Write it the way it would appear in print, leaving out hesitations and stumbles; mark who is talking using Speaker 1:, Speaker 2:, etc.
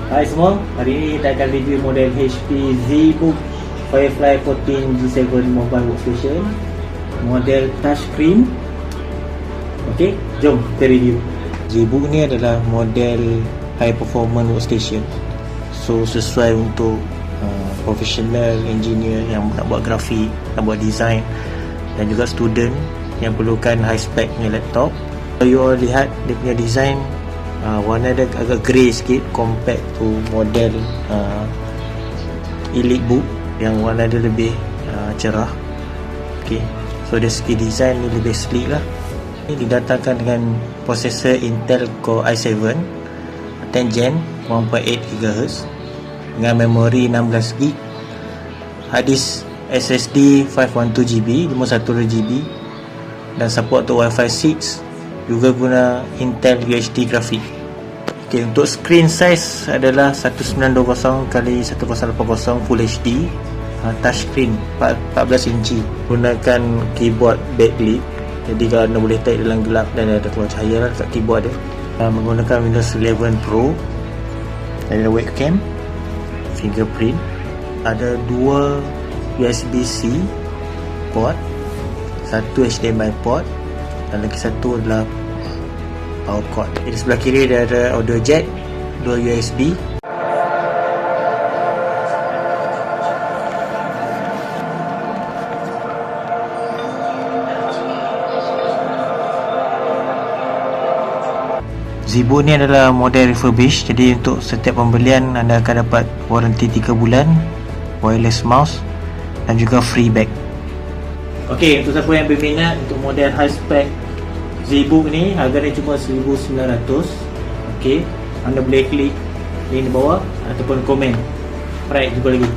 Speaker 1: Hai semua, hari ini kita akan review model HP ZBook Firefly 14 G7 Mobile Workstation, model touchscreen. Okey, jom kita review. ZBook ni adalah model high performance workstation, so sesuai untuk professional engineer yang nak buat grafik, nak buat design, dan juga student yang perlukan high spec punya laptop. Kalau you all lihat dia punya design, warna dia agak grey sikit compared to model EliteBook yang warna dia lebih cerah. Okay, so dari segi design ni lebih sleek lah. Ini didatangkan dengan prosesor Intel Core i7 10th Gen 1.8 GHz dengan memori 16GB, hard disk SSD 512GB 512GB, dan support untuk Wi-Fi 6, juga guna Intel UHD grafik. Okay, untuk screen size adalah 1920x1080 Full HD, touchscreen 14 inci, gunakan keyboard backlit, jadi kalau anda boleh type dalam gelap dan ada keluar cahaya lah dekat keyboard dia. Menggunakan Windows 11 Pro, ada webcam, fingerprint, ada 2 USB-C port, 1 HDMI port, dan lagi satu adalah power cord. Di sebelah kiri dia ada audio jack, 2 USB. ZBook ni adalah model refurbished, jadi untuk setiap pembelian anda akan dapat waranti 3 bulan, wireless mouse, dan juga free bag. Ok, untuk siapa yang berminat untuk model high spec ZBook ni, harganya cuma 1900. Ok, anda boleh klik link di bawah ataupun komen. Alright, jumpa lagi.